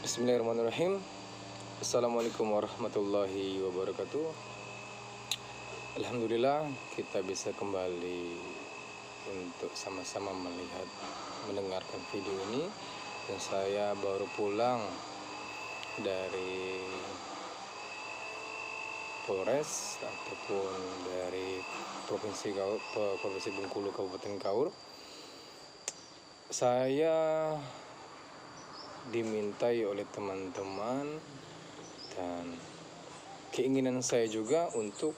Bismillahirrahmanirrahim. Assalamualaikum warahmatullahi wabarakatuh. Alhamdulillah kita bisa kembali untuk sama-sama mendengarkan video ini. Dan saya baru pulang dari Polres ataupun dari Provinsi Bengkulu Kabupaten Kaur. Saya dimintai oleh teman-teman dan keinginan saya juga untuk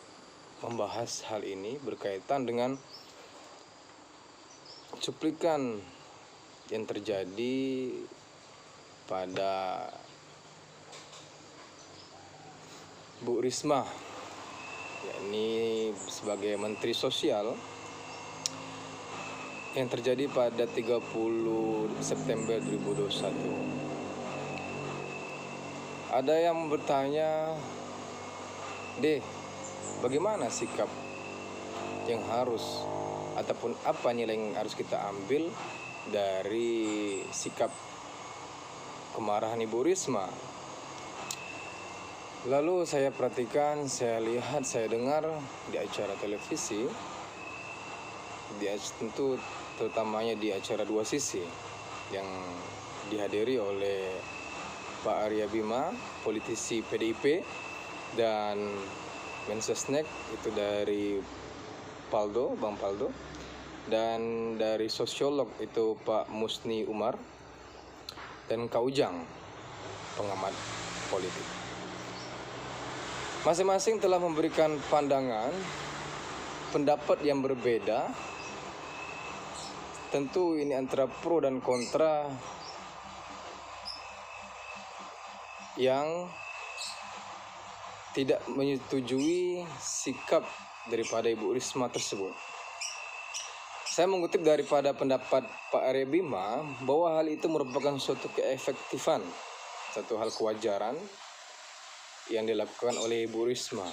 membahas hal ini berkaitan dengan cuplikan yang terjadi pada Bu Risma, yakni sebagai Menteri Sosial, yang terjadi pada 30 September 2021. Ada yang bertanya, bagaimana sikap yang harus ataupun apa nilai yang harus kita ambil dari sikap kemarahan Ibu Risma? Lalu saya perhatikan, saya lihat, saya dengar di acara televisi, tentu terutamanya di acara Dua Sisi yang dihadiri oleh Pak Arya Bima, politisi PDIP, dan Mensesnek itu dari Bang Paldo, dan dari sosiolog itu Pak Musni Umar, dan Kak Ujang, pengamat politik. Masing-masing telah memberikan pandangan, pendapat yang berbeda. Tentu ini antara pro dan kontra yang tidak menyetujui sikap daripada Ibu Risma tersebut. Saya mengutip daripada pendapat Pak Arya Bima bahwa hal itu merupakan suatu keefektifan, satu hal kewajaran yang dilakukan oleh Ibu Risma.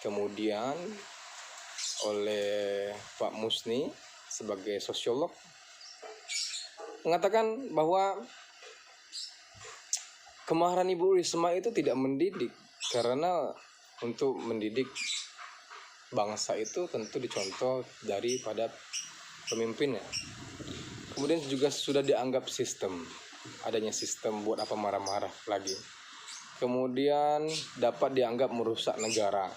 Kemudian oleh Pak Musni sebagai sosiolog mengatakan bahwa kemarahan Ibu Risma itu tidak mendidik, karena untuk mendidik bangsa itu tentu dicontoh daripada pemimpinnya. Kemudian juga sudah dianggap adanya sistem buat apa marah-marah lagi. Kemudian dapat dianggap merusak negara.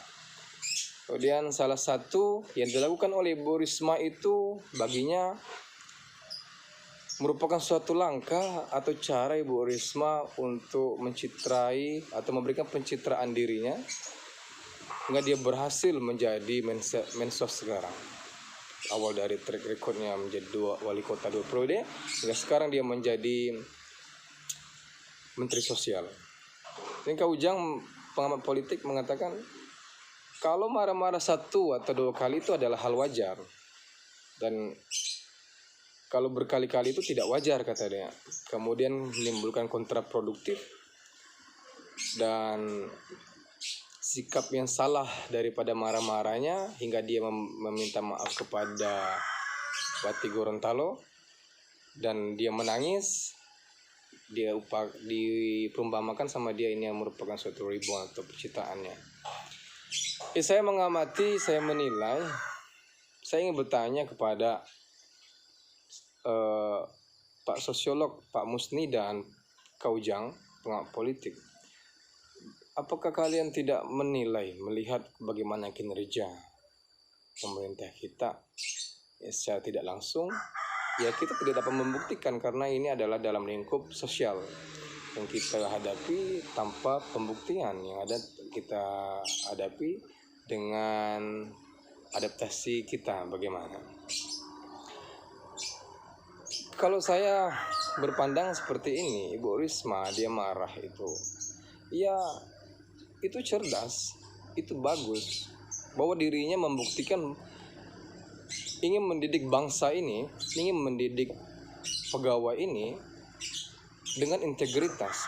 Kemudian salah satu yang dilakukan oleh Ibu Risma itu baginya merupakan suatu langkah atau cara Ibu Risma untuk mencitrai atau memberikan pencitraan dirinya hingga dia berhasil menjadi mensos sekarang. Awal dari track recordnya menjadi wali kota 2 periode, hingga sekarang dia menjadi Menteri Sosial. Dan Kak Ujang, pengamat politik, mengatakan kalau marah-marah 1 atau 2 kali itu adalah hal wajar, dan kalau berkali-kali itu tidak wajar, kata dia. Kemudian menimbulkan kontraproduktif dan sikap yang salah daripada marah-marahnya hingga dia meminta maaf kepada Wati Gorontalo dan dia menangis. Dia diperumpamakan sama dia ini yang merupakan suatu rebound atau penciptaannya. Saya mengamati, saya menilai, saya ingin bertanya kepada Pak Sosiolog, Pak Musni dan Kak Ujang, pengamat politik. Apakah kalian tidak melihat bagaimana kinerja pemerintah kita secara tidak langsung? Ya, kita tidak dapat membuktikan karena ini adalah dalam lingkup sosial yang kita hadapi tanpa pembuktian, yang ada kita hadapi dengan adaptasi kita bagaimana. Kalau saya berpandang seperti ini, Ibu Risma dia marah itu, ya itu cerdas, itu bagus, bahwa dirinya membuktikan ingin mendidik bangsa ini, ingin mendidik pegawai ini dengan integritas.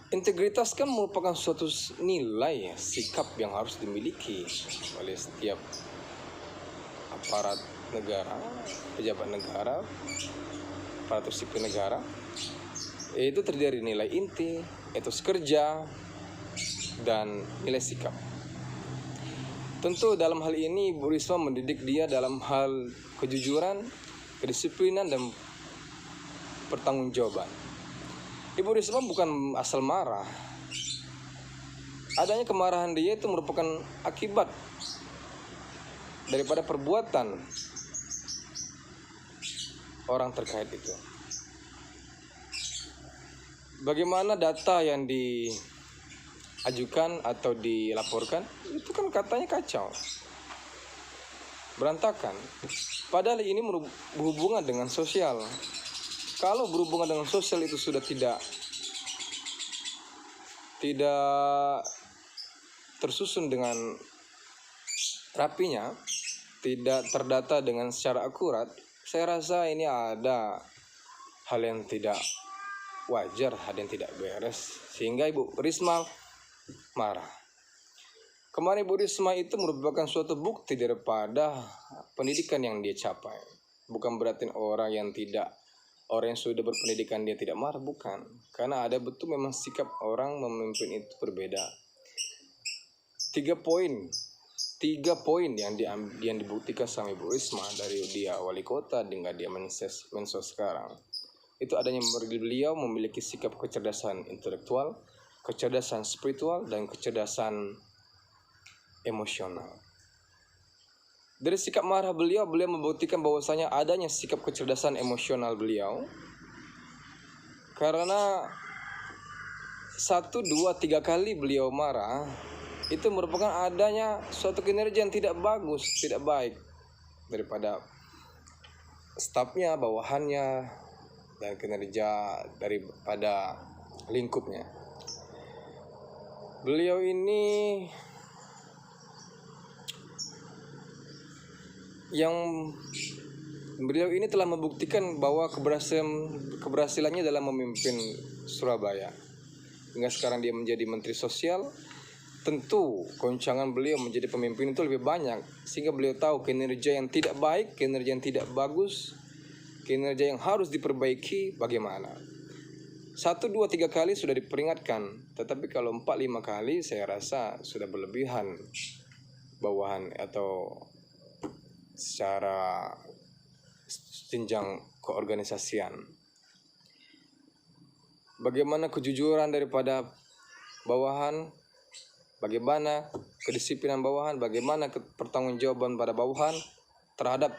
Integritas kan merupakan suatu nilai, sikap yang harus dimiliki oleh setiap aparat negara, pejabat negara, aparatur sipil negara. Itu terdiri dari nilai inti, etos kerja, dan nilai sikap. Tentu dalam hal ini Ibu Risma mendidik dia dalam hal kejujuran, kedisiplinan, dan pertanggungjawaban. Ibu Risma bukan asal marah. Adanya kemarahan dia itu merupakan akibat daripada perbuatan orang terkait itu. Bagaimana data yang diajukan atau dilaporkan itu kan katanya kacau, berantakan. Padahal ini berhubungan dengan sosial. Kalau berhubungan dengan sosial itu sudah tidak tersusun dengan rapinya, tidak terdata dengan secara akurat, saya rasa ini ada hal yang tidak wajar, hal yang tidak beres, sehingga Ibu Risma marah. Kemarin Ibu Risma itu merupakan suatu bukti daripada pendidikan yang dia capai. Bukan berarti orang yang sudah berpendidikan dia tidak marah, bukan. Karena ada betul memang sikap orang memimpin itu berbeda. 3 poin yang dibuktikan sama Ibu Risma dari dia wali kota dengan dia mensos sekarang. Itu adanya beliau memiliki sikap kecerdasan intelektual, kecerdasan spiritual, dan kecerdasan emosional. Dari sikap marah beliau membuktikan bahwasanya adanya sikap kecerdasan emosional beliau. Karena 1, 2, 3 kali beliau marah, itu merupakan adanya suatu kinerja yang tidak bagus, tidak baik daripada stafnya, bawahannya, dan kinerja daripada lingkupnya. Beliau ini telah membuktikan bahwa keberhasilannya dalam memimpin Surabaya. Hingga sekarang dia menjadi Menteri Sosial. Tentu goncangan beliau menjadi pemimpin itu lebih banyak, sehingga beliau tahu kinerja yang tidak baik, kinerja yang tidak bagus, kinerja yang harus diperbaiki bagaimana. 1, 2, 3 kali sudah diperingatkan, tetapi kalau 4, 5 kali saya rasa sudah berlebihan bawahan atau secara jenjang keorganisasian. Bagaimana kejujuran daripada bawahan, bagaimana kedisiplinan bawahan, bagaimana pertanggungjawaban pada bawahan terhadap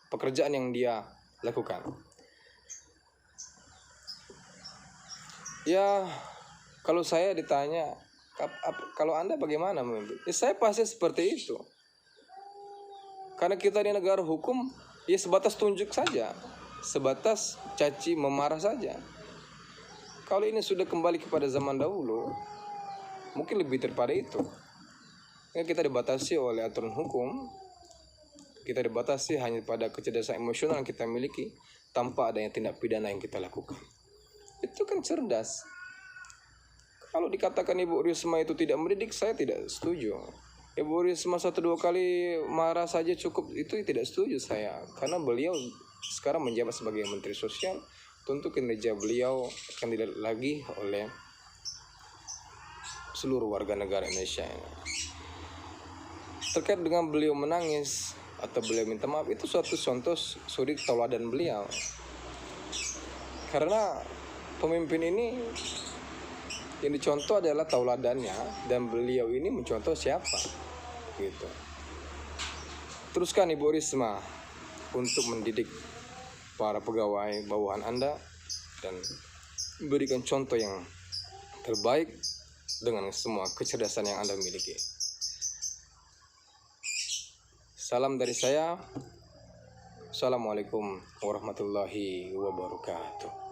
pekerjaan yang dia lakukan. Ya, kalau saya ditanya, kalau Anda bagaimana memimpin? Ya, saya pasti seperti itu. Karena kita di negara hukum, ya sebatas tunjuk saja, sebatas caci memarah saja. Kalau ini sudah kembali kepada zaman dahulu, mungkin lebih daripada itu. Ya, kita dibatasi oleh aturan hukum, kita dibatasi hanya pada kecerdasan emosional yang kita miliki, tanpa adanya tindak pidana yang kita lakukan. Itu kan cerdas. Kalau dikatakan Ibu Risma itu tidak mendidik, saya tidak setuju. Ibu Risma 1, 2 kali marah saja cukup, itu tidak setuju saya. Karena beliau sekarang menjabat sebagai Menteri Sosial, tentu kinerja beliau akan dilihat lagi oleh seluruh warga negara Indonesia. Terkait dengan beliau menangis atau beliau minta maaf, itu suatu contoh suri tauladan beliau. Karena pemimpin ini yang dicontoh adalah tauladannya, dan beliau ini mencontoh siapa gitu. Teruskan Ibu Risma untuk mendidik para pegawai bawahan Anda dan berikan contoh yang terbaik dengan semua kecerdasan yang Anda miliki. Salam dari saya. Assalamualaikum warahmatullahi wabarakatuh.